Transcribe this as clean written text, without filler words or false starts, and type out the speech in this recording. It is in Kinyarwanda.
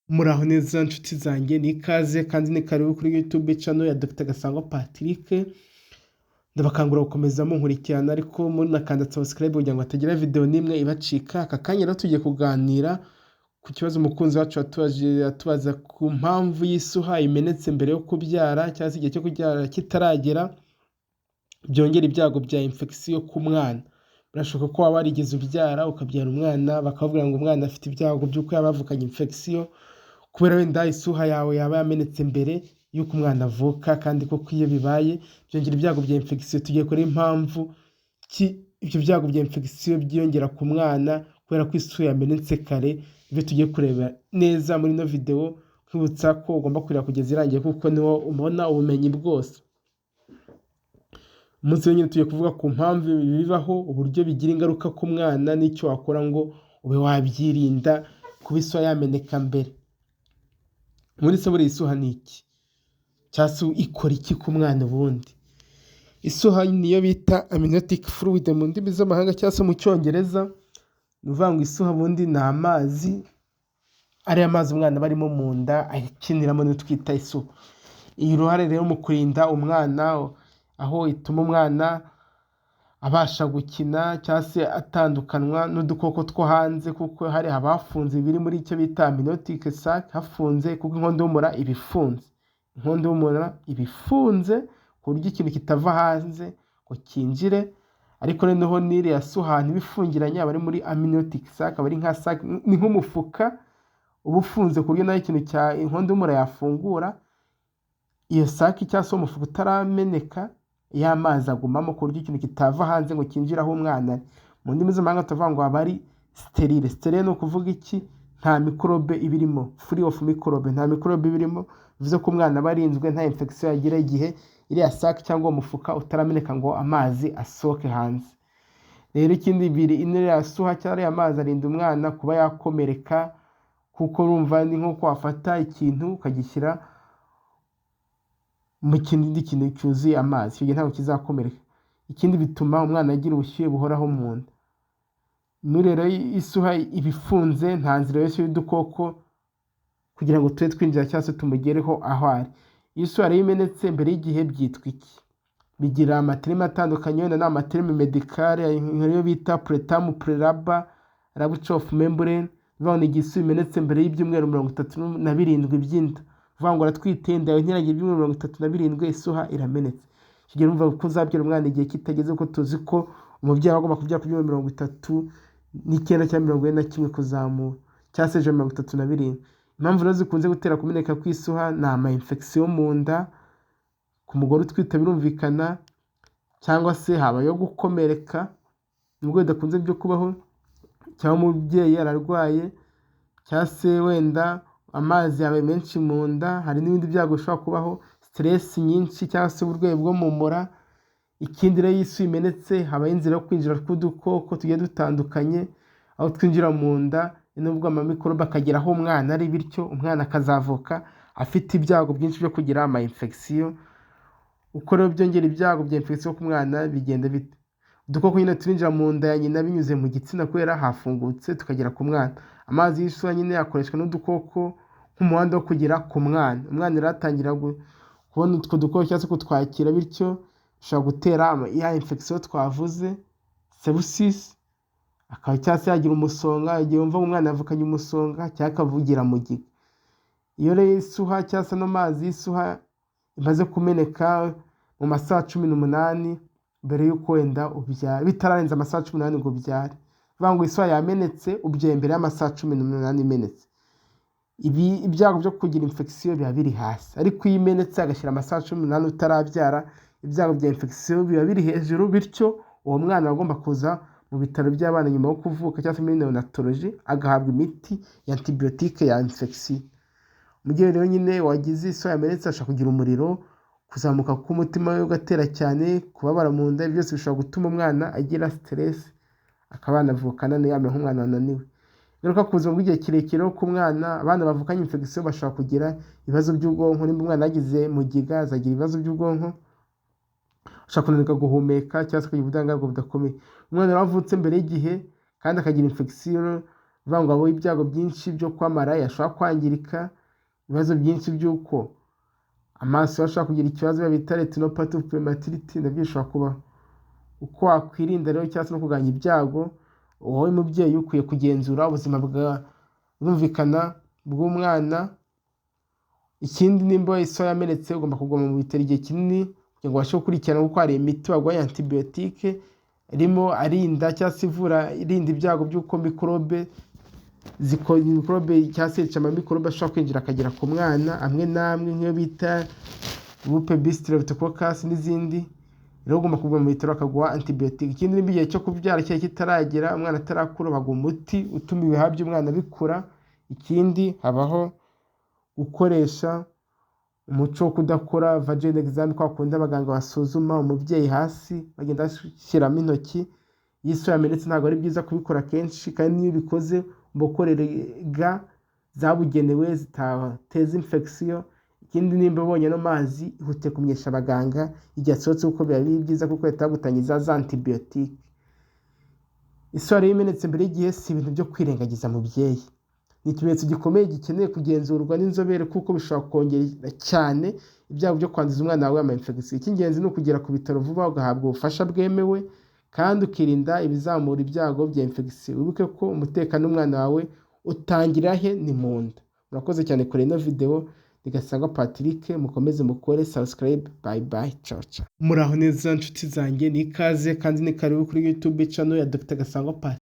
Muraho neza nshuti zanjye, ni ikaze kandi ni karibu kuri YouTube channel ya Dr Gasangwa Patrick. Ndabakangurira gukomeza munkurikirana ariko munakanda subscribe kugira ngo hatagira video n'imwe ibacika. Aka kanya rero tugiye kuganira ku kibazo umukunzi wacu atubaza ku mpamvu y'isuha imenetse mbere yo kubyara cyangwa se igihe cyo kubyara kitaragera byongera ibyago bya infection ku mwana. Birashoboka ko waba warigeze ubyara ukabyara umwana bakavuga ngo umwana afite ibyago by'uko yaba yavukanye infection kubera wenda isuha yawe yaba yamenetse mbere y'uko umwana avuka, kandi koko iyo bibaye byongera ibyago bya infection. Tugiye kuri impamvu ibyo byago bya infection byiyongera ku mwana kubera ko isuha yamenetse kare. Ibyo tugiye kureba neza muri ino video, kwibutsa ko ugomba kureba kugeza irangiye kuko niho ubona ubumenyi bwose. Umunsi wenyine tugiye kuvuga ku mpamvu bibaho, uburyo bigira ingaruka ku mwana n'icyo wakora ngo ube wabyirinda kuba isuha yameneka mbere. Muri se buriya isuha ni iki? Cyangwa se ikora iki ku mwana ubundi? Isuha niyo bita amniotic fluid mu ndimi z'amahanga cyangwa se mu cyongereza. Ni ukuvuga ngo isuha ubundi ni amazi, ariya mazi umwana aba arimo mu nda akiniramo niyo twita isuha. Iyi ruhare rero mu kurinda umwana, aho ituma umwana abasha gukina cyangwa se atandukanywa n'udukoko two hanze, kuko hari abafunze biri muri icyo bita amniotic sac hafunze, kuko inkondo y'umura iba ifunze. Inkondo y'umura iba ifunze ku buryo ikintu kitava hanze ngo kinjire, ariko noneho n'iriya suha ntibifungiranye, aba ari muri amniotic sac, aba ari nka sac, ni nk'umufuka uba ufunze ku buryo nayo ikintu cya inkondo y'umura yafungura iyo sac cyangwa se umufuka utarameneka, y'amazi agumamo ku buryo ikintu kitava hanze ngo kinjire aho umwana ari. Mu ndimi z'amahanga tuvuga ngo aba ari sterile. Sterile ni ukuvuga iki? Nta mikorobe ibirimo, free of microbe, nta mikorobe ibirimo, bivuze ko umwana aba arinzwe, nta infection yagira igihe iriya sac cyangwa umufuka utarameneka ngo amazi asohoke hanze. Rero ikindi iriya suha cyangwa ariya mazi arinda umwana kuba yakomereka, kuko urumva ni nko wafata ikintu ukagishyira mu kindi kintu cyuzuye amazi, icyo gihe ntabwo kizakomereka. Ikindi bituma umwana agira ubushyuhe buhoraho mu nda. Muri rero isuha iba ifunze, nta nzira yose y'udukoko kugira ngo tube twinjira cyangwa se tumugereho aho ari. Iyo isuha rero imenetse mbere y'igihe byitwa iki? Bigira amaterme atandukanye, wenda ni amaterme medicale, nk'iyo bita preterm prelaba rupture of membrane. Bivuga ngo igihe isuha imenetse mbere y'ibyumweru 37 by'inda, bivuga ngo aratwite inda yawe ntiragira ibyumweru 37 isuha iramenetse. Icyo gihe urumva ko uzabyara umwana igihe kitageze, kuko tuzi ko umubyeyi agomba kubyara ku byumweru 39 cyangwa 41 kuzamura, cyangwa se 37. Impamvu rero zikunze gutera kumeneka kw'isuha ni ama infection mu nda. Ku mugore utwite birumvikana, cyangwa se habayo gukomereka nubwo bidakunze byo kubaho, cyangwa umubyeyi ararwaye, cyangwa se wenda amazi yabaye menshi mu nda. Hari n'ibindi byago bishobora kubaho, stress nyinshi cyangwa se uburwayi bwo mu mura. Ikindi rero isuha imenetse habaye inzira yo kwinjira tw'udukoko tugiye dutandukanye, aho twinjira mu nda nubwo amamikorobe akagera aho umwana ari, bityo umwana akazavuka afite ibyago byinshi byo kugira ama infection. Uko rero byongera ibyago bya infection ku mwana bigenda bite? Udukoko nyine turinjira mu nda ya nyina binyuze mu gitsina kubera hafungutse tukagera ku mwana. Amazi y'isuha nyine yakoreshwa n'udukoko nk'umuhanda wo kugera ku mwana. Umwana rero atangira kubona utwo dukoko cyangwa se kutwakira, bityo bishobora gutera ya infection twavuze, sepsis, akaba cyangwa se yagira umusonga. Igihe wumva umwana yavukanye umusonga cyangwa akavugira mu giga. Iyo rero isuha cyangwa se no mazi y'isuha imaze kumeneka mu masaha 18 mbere y'uko wenda ubyara, bitararenza amasaha 18 ngo ubyare, bivuga ngo isuha yamenetse ubyaye mbere y'amasaha 18 imenetse, ibi ibyago byo kugira infection biba biri hasi. Ariko iyo imenetse agashyira amasaha 18 utarabyara, ibyago bya infection biba biri hejuru, bityo uwo mwana agomba kuza mu bitaro by'abana nyuma yo kuvuka cyangwa se muri neonatology agahabwa imiti ya antibiotique ya infection. Mu gihe rero nyine wagize isuha yamenetse ashaka kugira umuriro, kuzamuka k'umutima we ugatera cyane, kubabara mu nda, byose bishobora gutuma umwana agira stress, akaba yanavukana yamera nk'umwana wananiwe. Ingaruka ku buzima bw'igihe kirekire ku mwana, abana bavukanye infection bashobora kugira ibibazo by'ubwonko. Nimba umwana yagize mugiga azagira ibibazo by'ubwonko, ashobora kunanirwa guhumeka cyangwa se kugira ubudahangarwa budakomeye. Umwana wavutse mbere y'igihe kandi akagira infection bivuga ngo habaho ibyago byinshi byo kuba amara yashobora kwangirika, ibibazo byinshi by'uko amaso ashobora kugira ikibazo bita retinopathy of prematurity nabyo bishobora kubaho. Uko wakwirinda rero cyangwa se no kugabanya ibyago, wowe mubyeyi ukwiye kugenzura ubuzima bwumvikana bw'umwana. Ikindi nimba iso yamenetse ugomba kuguma mu bitaro igihe kinini kugira ngo ubashe gukurikirana kuko hari imiti baguha antibiyotike irimo arinda cyangwa se ivura irinda ibyago by'uko mikorobe cyangwa se yica amamikorobe ashobora kwinjira akagera ku mwana amwe n'amwe nk'iyo bita Groupe Streptococcus n'izindi. Rero ugomba kuguma mu bitaro akaguha antibiyotike. Ikindi nimba igihe cyo kubyara cyari kitaragera, umwana atarakura, baguha umuti utuma ibihaha by'umwana bikura. Ikindi habaho gukoresha umuco wo kudakora vaginal exam, kwa kundi abaganga basuzuma umubyeyi hasi bagenda bashyiramo intoki. Iyo iso yamenetse ntabwo ari byiza kubikora kenshi, kandi niyo ubikoze ukorere ga zabugenewe zitateza infection. Ikindi nimba ubonye no mazi ihute kumenyesha abaganga igihe asohotse kuko biba biri byiza kuko leta yagutangiza za antibiyotike. Iso yari imenetse mbere y'igihe si ibintu byo kwirengagiza mubyeyi, ni ikimenyetso gikomeye gikeneye kugenzurwa n'inzobere kuko bishobora kongera cyane ibyago byo kwanduza umwana wawe ama-infection. Icy'ingenzi ni ukugera ku bitaro vuba ugahabwa ubufasha bwemewe kandi ukirinda ibizamura ibyago bya infection. Wibuke ko umutekano w'umwana wawe utangira he? Ni mu nda. Murakoze cyane kuri ino video. Ni Gasangwa Patrick, mukomeze mukore subscribe. Bye bye, ciao ciao. Muraho neza nshuti zanjye, ni ikaze kandi ni karibu kuri YouTube channel ya Dr. Gasangwa Patrick.